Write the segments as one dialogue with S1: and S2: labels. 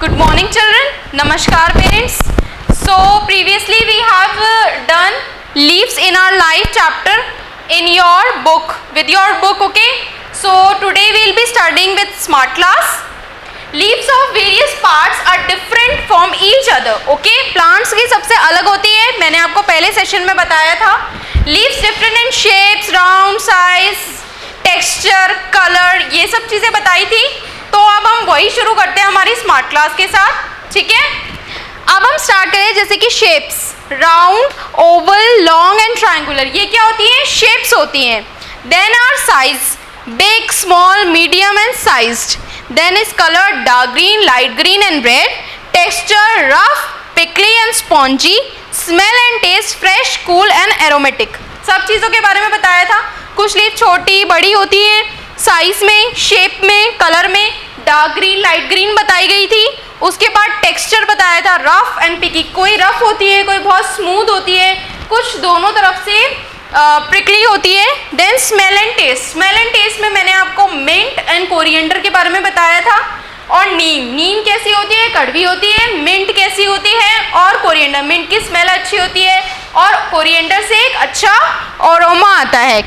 S1: Good morning children. Namaskar parents. So previously we have done leaves in our life chapter in your book, with your book, okay? So today we will be studying with smart class. Leaves of various parts are different from each other, okay? Plants की सबसे अलग होती है, मैंने आपको पहले session में बताया था. Leaves different in shapes, round, size, texture, color, ये सब चीज़ें बताई थी. तो अब हम वही शुरू करते हैं हमारी स्मार्ट क्लास के साथ, ठीक है? अब हम स्टार्ट करें जैसे कि shapes, round, oval, long and triangular. ये क्या होती हैं? शेप्स होती हैं. Then are size, big, small, medium and sized. Then is colour dark green, light green and red. Texture rough, prickly and spongy. Smell and taste fresh, cool and aromatic. सब चीज़ों के बारे में बताया था. कुछ लीफ छोटी बड़ी होती हैं, साइज में, शेप में, कलर में. डार्क ग्रीन, लाइट ग्रीन बताई गई थी. उसके बाद टेक्सचर बताया था रफ एंड पिकी. कोई रफ होती है, कोई बहुत स्मूथ होती है, कुछ दोनों तरफ से प्रिकली होती है. Then smell and taste. Smell and taste में मैंने आपको मिंट एंड कोरिएंडर के बारे में बताया था. और नीम, नीम कैसी होती है? कड़वी होती है. मिंट कैसी होती है? और कोरिएंडर, मिंट की स्मेल अच्छी होती है और कोरिएंडर से एक अच्छा अरोमा आता है.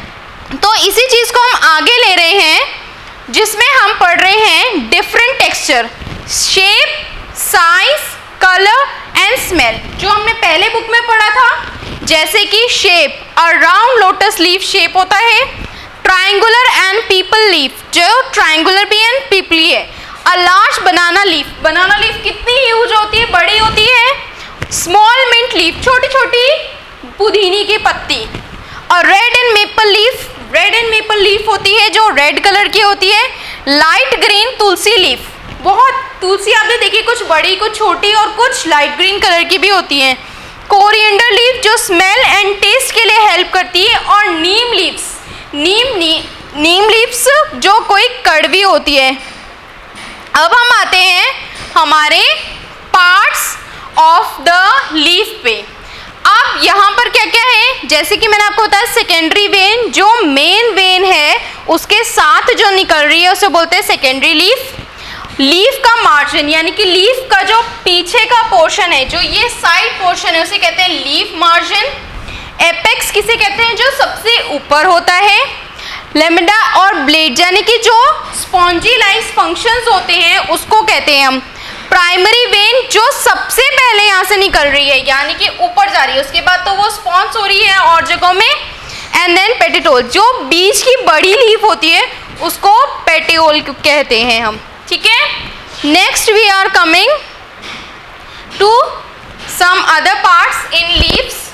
S1: तो इसी चीज़ को हम आगे ले रहे हैं जिसमें हम पढ़ रहे हैं different texture, shape, size, colour and smell. जो हमने पहले बुक में पढ़ा था, जैसे कि शेप, अ राउंड लोटस लीफ शेप होता है. ट्रायंगुलर एंड पीपल लीफ, जो ट्रायंगुलर भी एंड पीपली है. A large banana leaf, banana leaf कितनी ह्यूज होती है? बड़ी होती है. स्मॉल मिंट लीफ, छोटी छोटी पुदीने की पत्ती. और red and maple leaf, red and maple leaf होती है जो रेड कलर की होती है. लाइट ग्रीन तुलसी लीफ, बहुत तुलसी आपने देखी, कुछ बड़ी, कुछ छोटी और कुछ लाइट ग्रीन कलर की भी होती हैं. कोरिएंडर लीफ जो स्मेल एंड टेस्ट के लिए हेल्प करती है. और नीम लीव्स, नीम लीव्स जो कोई कड़वी होती है. अब हम आते हैं हमारे पार्ट्स ऑफ द लीफ पे. अब यहाँ पर क्या क्या है? जैसे कि मैंने आपको बताया सेकेंडरी वेन, जो मेन वेन है उसके साथ जो निकल रही है उसे बोलते हैं सेकेंडरी लीफ. लीफ का मार्जिन यानी कि लीफ का जो पीछे का पोर्शन है, जो ये साइड पोर्शन है, उसे कहते हैं लीफ मार्जिन. एपेक्स किसे कहते हैं? जो सबसे ऊपर होता है. लेमडा और ब्लेड यानी कि जो स्पॉन्जी लाइक फंक्शंस होते हैं उसको कहते हैं हम. प्राइमरी वेन जो सबसे पहले यहाँ से निकल रही है यानी कि ऊपर जा रही है, उसके बाद तो वो स्पॉन्स हो रही है और जगहों में. एंड देन पेटियोल, जो बीच की बड़ी लीफ होती है उसको पेटियोल कहते हैं हम, ठीक है. Next we are coming to some other parts in leaves.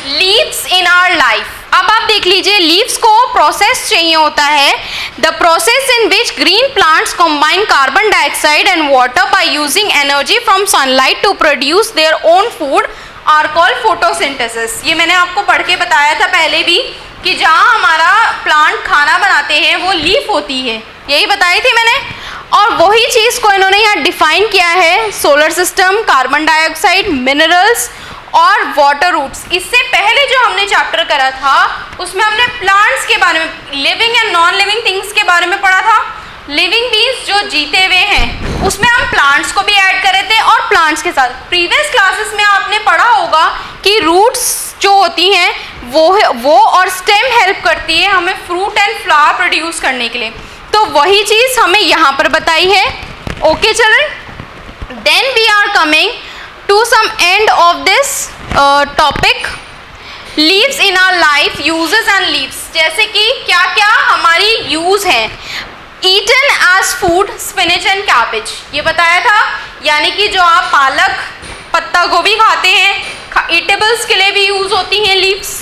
S1: Leaves in our life. अब आप देख लीजिए, लीव्स को प्रोसेस चाहिए होता है. The process in which green plants combine carbon dioxide and water by using energy from sunlight to produce their own food are called photosynthesis. ये मैंने आपको पढ़ के बताया था पहले भी कि जहाँ हमारा प्लांट खाना बनाते हैं वो लीफ होती है, यही बताई थी मैंने. और वही चीज़ को इन्होंने यहाँ डिफाइन किया है. Solar system, carbon dioxide, minerals और वाटर रूट्स. इससे पहले जो हमने चैप्टर करा था उसमें हमने प्लांट्स के बारे में, living and non living things के बारे में पढ़ा था. लिविंग बींग्स जो जीते हुए हैं उसमें हम प्लांट्स को भी ऐड करे थे. और प्लांट्स के साथ प्रीवियस क्लासेस में आपने पढ़ा होगा कि रूट्स जो होती हैं वो और स्टेम हेल्प करती है हमें फ्रूट एंड फ्लावर प्रोड्यूस करने के लिए. तो वही चीज़ हमें यहाँ पर बताई है. Okay children, then we are coming to some end of this topic, leaves in our life, uses and leaves. जैसे कि क्या क्या हमारी यूज़ हैं. eaten as food, spinach and cabbage, ये बताया था. यानी कि जो आप पालक, पत्ता गोभी खाते हैं, eatables के लिए भी यूज़ होती हैं leaves.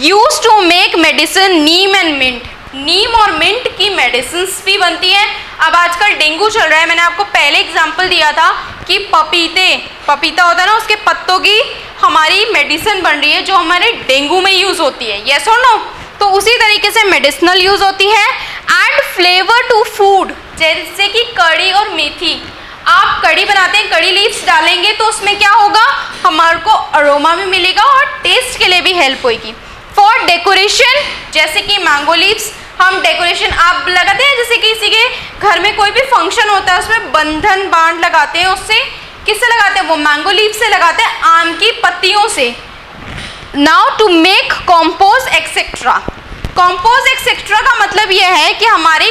S1: used to make medicine, neem and mint. नीम और मिंट की मेडिसिन्स भी बनती हैं. अब आजकल डेंगू चल रहा है, मैंने आपको पहले एग्जाम्पल दिया था कि पपीता होता है ना, उसके पत्तों की हमारी मेडिसिन बन रही है जो हमारे डेंगू में यूज़ होती है. यस और नो? तो उसी तरीके से मेडिसिनल यूज़ होती है. एड फ्लेवर टू फूड, जैसे कि कड़ी और मेथी. आप कड़ी बनाते हैं, कड़ी लीव्स डालेंगे तो उसमें क्या होगा? हमारे को अरोमा भी मिलेगा और टेस्ट के लिए भी हेल्प होगी. फॉर डेकोरेशन, जैसे कि मैंगो लीव्स हम डेकोरेशन आप लगाते हैं, जैसे किसी के घर में कोई भी फंक्शन होता है उसमें बंधन बांध लगाते हैं, उससे किससे लगाते हैं, वो मैंगो लीफ से लगाते हैं, आम की पत्तियों से। Now to make compost etcetera. Compost etcetera का मतलब यह है कि हमारी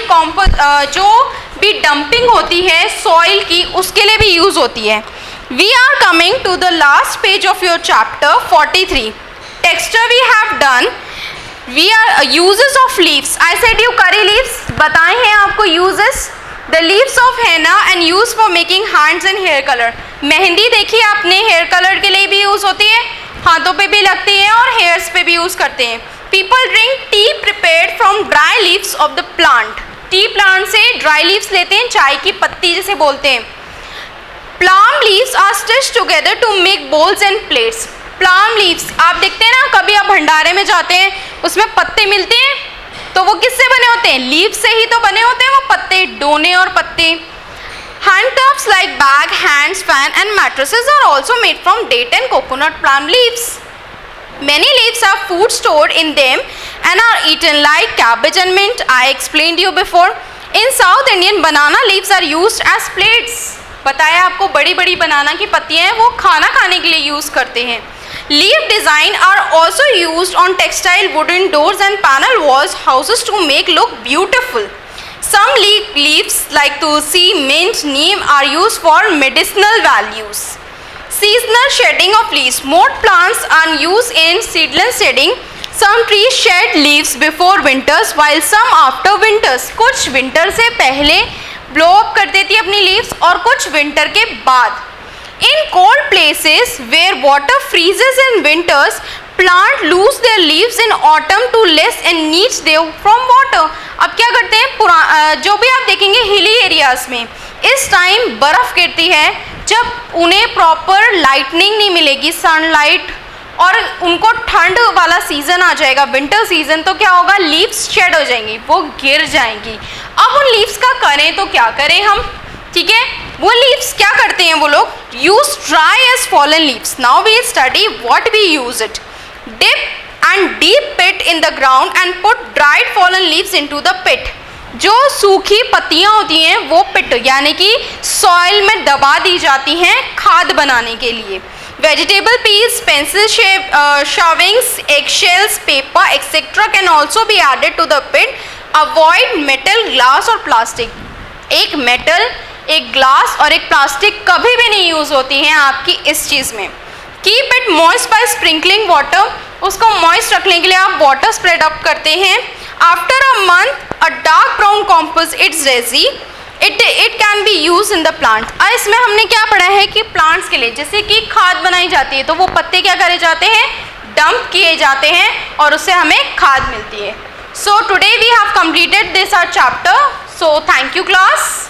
S1: जो भी डंपिंग होती है सॉइल की, उसके लिए भी यूज होती है। We are coming to the last page of your chapter 43। Texture we have done. We are uses of leaves. I said you curry leaves. बताए हैं आपको uses. The leaves of henna and used for making hands and hair color. Mehndi देखी आपने, hair colour के लिए भी use होती है, हाथों पे भी लगती है और हेयर्स पे भी यूज करते हैं। People drink tea prepared from dry leaves of the plant. T plant से ड्राई लीव्स लेते हैं, चाय की पत्ती जिसे बोलते हैं। Plum leaves are stitched together to make bowls and plates. Palm leaves आप देखते हैं ना, कभी आप भंडारे में जाते हैं उसमें पत्ते मिलते हैं, तो वो किससे बने होते हैं, लीव से ही तो बने होते हैं वो पत्ते, डोने और पत्ते। Hand tops like bag, hands, fan and mattresses are also made from date and coconut palm leaves. Many leaves have food stored in them and are eaten like cabbage and mint. I explained you before. In South Indian, banana leaves are used as plates. बताया आपको, बड़ी बड़ी बनाना की पत्तियां हैं वो खाना खाने के लिए यूज करते हैं। Leaf design are also used on textile, wooden doors and panel walls houses to make look beautiful. Some leaves like tulsi, mint, neem are used for medicinal values. Seasonal shedding of leaves. Most plants are used in seedless shedding. Some trees shed leaves before winters while some after winters. कुछ winter से पहले blow up कर देती है अपनी leaves और कुछ winter के बाद। In cold places where water freezes in winters, plant lose their leaves in autumn to less and needs them from water. अब क्या करते हैं, जो भी आप देखेंगे हिली एरियाज में इस टाइम बर्फ गिरती है, जब उन्हें प्रॉपर लाइटनिंग नहीं मिलेगी, सनलाइट, और उनको ठंड वाला सीजन आ जाएगा, विंटर सीजन, तो क्या होगा, लीव्स शेड हो जाएंगी, वो गिर जाएंगी। अब उन लीव्स का करें तो क्या करें हम, ठीक है, वो लीव्स क्या करते हैं वो लोग, use dry as fallen leaves. Now we study what we use it. Dip and deep pit in the ground and put dried fallen leaves into the pit. जो सूखी पत्तियां होती हैं वो पिट यानी कि सॉइल में दबा दी जाती हैं खाद बनाने के लिए। Vegetable peels, pencil shape shavings, eggshells, paper etc. Can also be added to the pit. Avoid metal, glass और प्लास्टिक। एक मेटल, एक ग्लास और एक प्लास्टिक कभी भी नहीं यूज होती हैं आपकी इस चीज़ में। Keep it moist by sprinkling water. उसको मॉइस्ट रखने के लिए आप वाटर स्प्रेड अप करते हैं। After a month a dark brown composite ready it can be use in the plant. इसमें हमने क्या पढ़ा है कि प्लांट्स के लिए जैसे कि खाद बनाई जाती है तो वो पत्ते क्या करे जाते हैं, डंप किए जाते हैं और उससे हमें खाद मिलती है। So today we have completed this our chapter. So thank you class.